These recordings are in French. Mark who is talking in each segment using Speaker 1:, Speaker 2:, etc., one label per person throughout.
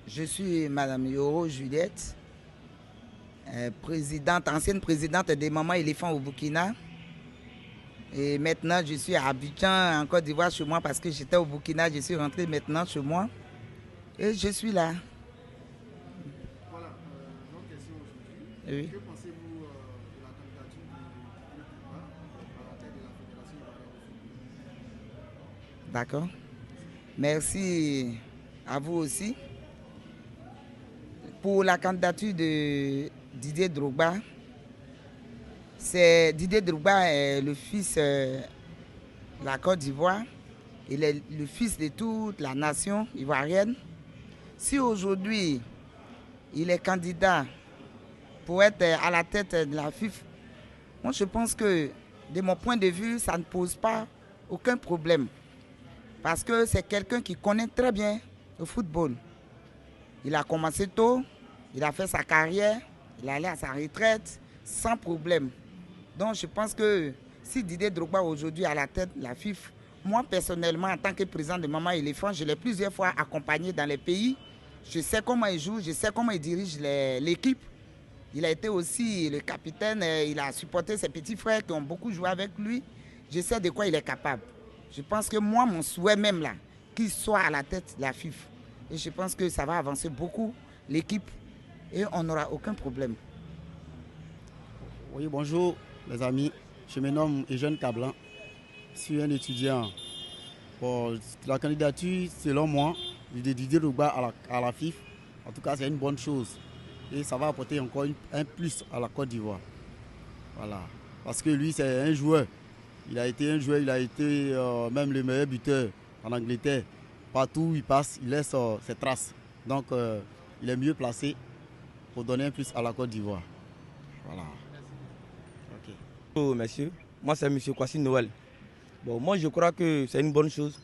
Speaker 1: Je suis Madame Yoro Juliette, ancienne présidente des Mamans éléphants au Burkina. Et maintenant, je suis à Abidjan, en Côte d'Ivoire, chez moi, parce que j'étais au Burkina. Je suis rentrée maintenant chez moi. Et je suis là.
Speaker 2: Voilà, notre question aujourd'hui.
Speaker 1: Oui.
Speaker 2: Que pensez-vous de la candidature du Drogba à la tête de la Fédération ivoirienne de football?
Speaker 1: D'accord. Merci à vous aussi. Pour la candidature de Didier Drogba, Didier Drogba est le fils de la Côte d'Ivoire. Il est le fils de toute la nation ivoirienne. Si aujourd'hui il est candidat pour être à la tête de la FIFA, moi je pense que de mon point de vue, ça ne pose pas aucun problème. Parce que c'est quelqu'un qui connaît très bien le football. Il a commencé tôt, il a fait sa carrière, il est allé à sa retraite sans problème. Donc je pense que si Didier Drogba aujourd'hui est à la tête de la FIFA, moi personnellement en tant que président de Maman Éléphant, je l'ai plusieurs fois accompagné dans les pays. Je sais comment il joue, je sais comment il dirige l'équipe. Il a été aussi le capitaine, il a supporté ses petits frères qui ont beaucoup joué avec lui. Je sais de quoi il est capable. Je pense que moi, mon souhait même là, qu'il soit à la tête de la FIFA. Et je pense que ça va avancer beaucoup l'équipe et on n'aura aucun problème.
Speaker 3: Oui, bonjour les amis. Je me nomme Eugène Cablan. Je suis un étudiant. Bon, la candidature, selon moi, de Didier Drogba à la FIFA, en tout cas, c'est une bonne chose. Et ça va apporter encore un plus à la Côte d'Ivoire. Voilà. Parce que lui, c'est un joueur. Il a été un joueur, il a été même le meilleur buteur en Angleterre. Partout où il passe, il laisse ses traces. Donc, il est mieux placé pour donner un plus à la Côte d'Ivoire. Voilà. Okay.
Speaker 4: Bonjour messieurs, moi c'est M. Kwasi Noël. Bon, moi je crois que c'est une bonne chose.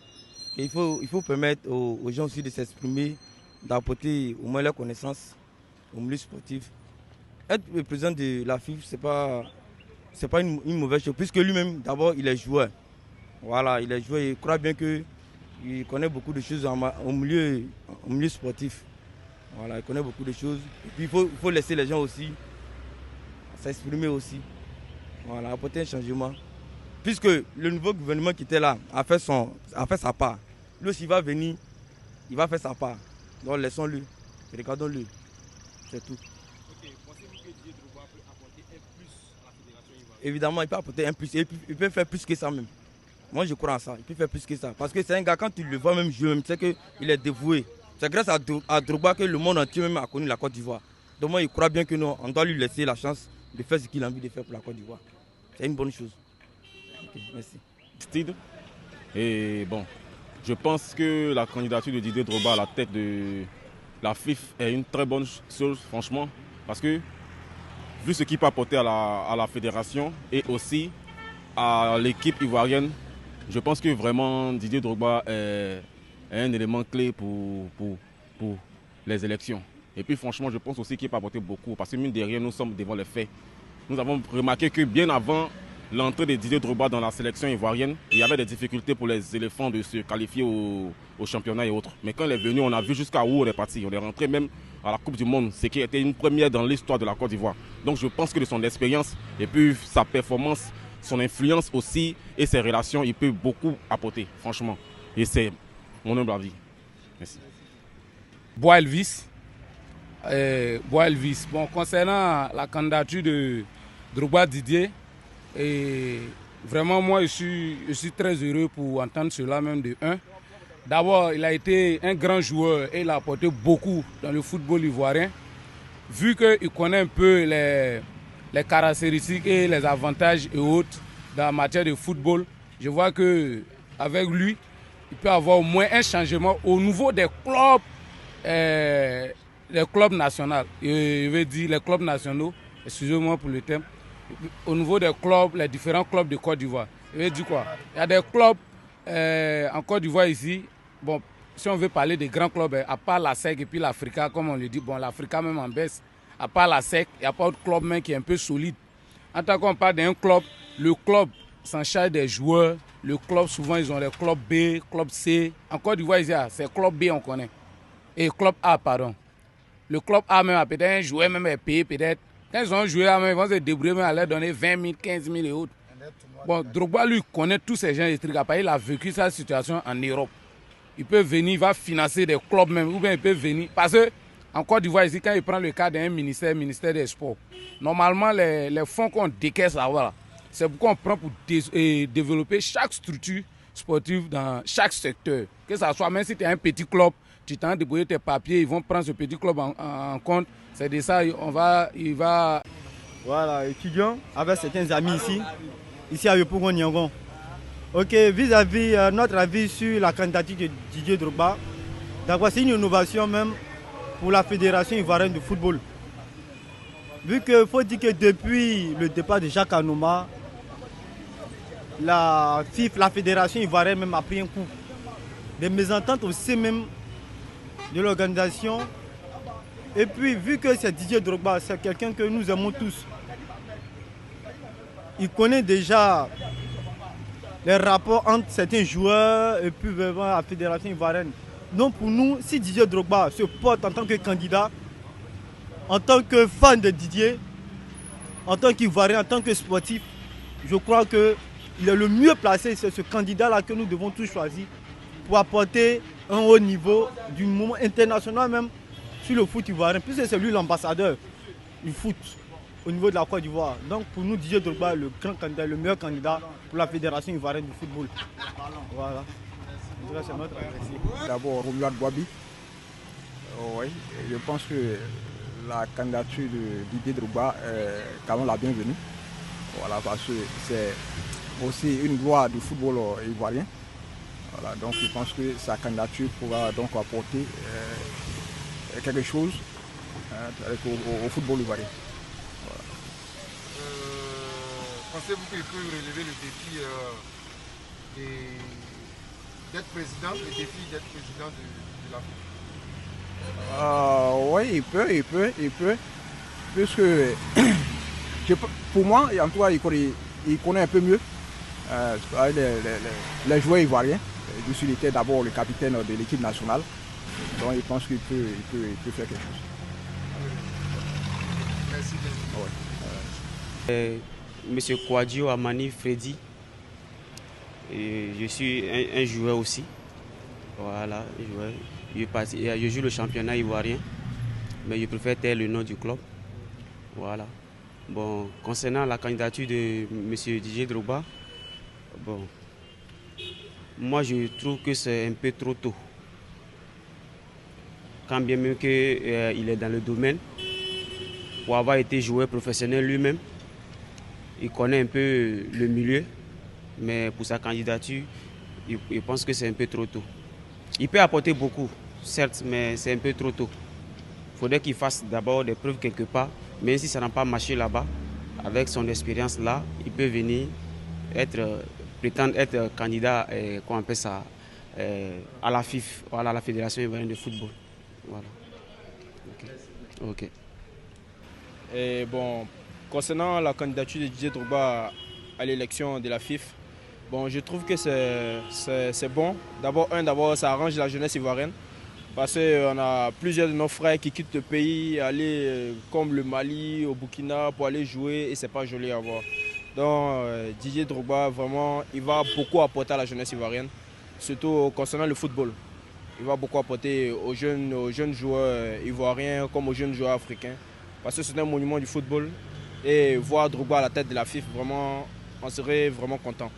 Speaker 4: Il faut permettre aux gens aussi de s'exprimer, d'apporter au moins leurs connaissances au milieu sportif. Être le président de la FIFA, c'est pas une mauvaise chose, puisque lui-même, d'abord, il est joueur. Voilà, il est joueur et je crois bien qu'il connaît beaucoup de choses au milieu sportif. Voilà, il connaît beaucoup de choses. Et puis il faut laisser les gens aussi s'exprimer aussi. Voilà, apporter un changement. Puisque le nouveau gouvernement qui était là a fait sa part. Lui aussi va venir, il va faire sa part. Donc laissons-le, regardons-le. C'est tout.
Speaker 2: Ok, pensez-vous que Didier Drogba peut apporter un plus à la Fédération ivoirienne?
Speaker 4: Évidemment, il peut apporter un plus. Il peut faire plus que ça même. Moi, je crois en ça. Il peut faire plus que ça. Parce que c'est un gars, quand tu le vois même jouer, tu sais qu'il est dévoué. C'est grâce à Drogba que le monde entier même a connu la Côte d'Ivoire. Donc moi, il croit bien que non, on doit lui laisser la chance de faire ce qu'il a envie de faire pour la Côte d'Ivoire. C'est une bonne chose. Okay, merci.
Speaker 5: Et bon, je pense que la candidature de Didier Drogba à la tête de la FIFA est une très bonne chose, franchement, parce que vu ce qu'il peut apporter à la fédération et aussi à l'équipe ivoirienne, je pense que vraiment Didier Drogba est un élément clé pour les élections. Et puis franchement, je pense aussi qu'il peut apporter beaucoup, parce que mine de rien, nous sommes devant les faits. Nous avons remarqué que bien avant l'entrée de Didier Drogba dans la sélection ivoirienne, il y avait des difficultés pour les éléphants de se qualifier au championnat et autres. Mais quand il est venu, on a vu jusqu'à où on est parti. On est rentré même à la Coupe du Monde, ce qui a été une première dans l'histoire de la Côte d'Ivoire. Donc je pense que de son expérience et puis sa performance, son influence aussi et ses relations, il peut beaucoup apporter, franchement. Et c'est mon humble avis. Merci.
Speaker 6: Bois Elvis. Bon, concernant la candidature de Drogba Didier, et vraiment moi je suis très heureux pour entendre cela même de un. D'abord, il a été un grand joueur et il a apporté beaucoup dans le football ivoirien. Vu qu'il connaît un peu les caractéristiques et les avantages et autres dans la matière de football, je vois qu'avec lui, il peut avoir au moins un changement au niveau des clubs, les clubs nationaux. Je veux dire les clubs nationaux, excusez-moi pour le terme, au niveau des clubs, les différents clubs de Côte d'Ivoire. Je veux dire quoi? Il y a des clubs en Côte d'Ivoire ici, bon, si on veut parler des grands clubs, à part la SEC et puis l'Africa, comme on le dit, bon, l'Africa même en baisse, à part la SEC, il n'y a pas d'autre club même qui est un peu solide. En tant qu'on parle d'un club, le club s'en charge des joueurs, le club souvent ils ont les clubs B, club C. En Côte d'Ivoire, c'est club B on connaît. Et club A, pardon. Le club A même a peut-être un joueur même est payé peut-être. Quand ils ont joué là, ils vont se débrouiller même à leur donner 20 000, 15 000 et autres. Bon, Drogba lui connaît tous ces gens de trucs. Il a vécu sa situation en Europe. Il peut venir, il va financer des clubs même, ou bien il peut venir. Parce que en Côte d'Ivoire, ici, quand il prend le cas d'un ministère des Sports, normalement, les fonds qu'on décaisse là, c'est pourquoi on prend pour développer chaque structure sportive dans chaque secteur. Que ce soit, même si tu es un petit club, tu t'en débrouiller tes papiers, ils vont prendre ce petit club en compte. C'est de ça, il va...
Speaker 7: Voilà, étudiant avec certains amis ici à Yopougon-Niangon. Ok, vis-à-vis notre avis sur la candidature de Didier Drogba, d'abord c'est une innovation même pour la Fédération ivoirienne de football. Vu qu'il faut dire que depuis le départ de Jacques Anouma, la FIF, la Fédération ivoirienne même a pris un coup. Des mésententes aussi même de l'organisation. Et puis vu que c'est Didier Drogba, c'est quelqu'un que nous aimons tous. Il connaît déjà les rapports entre certains joueurs et puis la Fédération ivoirienne. Donc pour nous, si Didier Drogba se porte en tant que candidat, en tant que fan de Didier, en tant qu'Ivoirien, en tant que sportif, je crois qu'il est le mieux placé, c'est ce candidat-là que nous devons tous choisir pour apporter un haut niveau du moment international même sur le foot ivoirien, puisque c'est lui l'ambassadeur du foot au niveau de la Côte d'Ivoire. Donc pour nous, Didier Drogba est le grand candidat, le meilleur candidat pour la Fédération ivoirienne du football. Voilà. C'est notre appréciation.
Speaker 8: D'abord, Romuald Bouabi. Oui, je pense que la candidature de Didier Drogba est quand même la bienvenue. Voilà, parce que c'est aussi une gloire du football ivoirien. Voilà, donc je pense que sa candidature pourra donc apporter quelque chose au football ivoirien. Voilà.
Speaker 2: Pensez-vous qu'il peut relever le défi d'être président, le défi d'être président de la FIFA?
Speaker 8: Oui, il peut. Puisque pour moi, en tout cas, il connaît un peu mieux les joueurs ivoiriens. Il était d'abord le capitaine de l'équipe nationale. Donc je pense qu'il peut faire quelque chose.
Speaker 2: Merci.
Speaker 8: Ouais.
Speaker 9: Monsieur Kouadio Amani Freddy. Et je suis un joueur aussi. Voilà, je joue le championnat ivoirien, mais je préfère taire le nom du club. Voilà. Bon, concernant la candidature de monsieur Didier Drogba, bon, moi je trouve que c'est un peu trop tôt. Quand bien même qu'il est dans le domaine, pour avoir été joueur professionnel lui-même, il connaît un peu le milieu, mais pour sa candidature, je pense que c'est un peu trop tôt. Il peut apporter beaucoup, certes, mais c'est un peu trop tôt. Il faudrait qu'il fasse d'abord des preuves quelque part, même si ça n'a pas marché là-bas, avec son expérience là, il peut venir prétendre être candidat, qu'on appelle ça, à la FIF, voilà, à la Fédération ivoirienne de football. Voilà. Ok.
Speaker 10: Et bon, concernant la candidature de Didier Drogba à l'élection de la FIF, bon, je trouve que c'est bon. D'abord, ça arrange la jeunesse ivoirienne. Parce qu'on a plusieurs de nos frères qui quittent le pays, aller comme le Mali, au Burkina, pour aller jouer, et c'est pas joli à voir. Donc Didier Drogba, vraiment, il va beaucoup apporter à la jeunesse ivoirienne, surtout concernant le football. Il va beaucoup apporter aux jeunes joueurs ivoiriens comme aux jeunes joueurs africains. Parce que c'est un monument du football. Et voir Drogba à la tête de la FIF, vraiment, on serait vraiment content.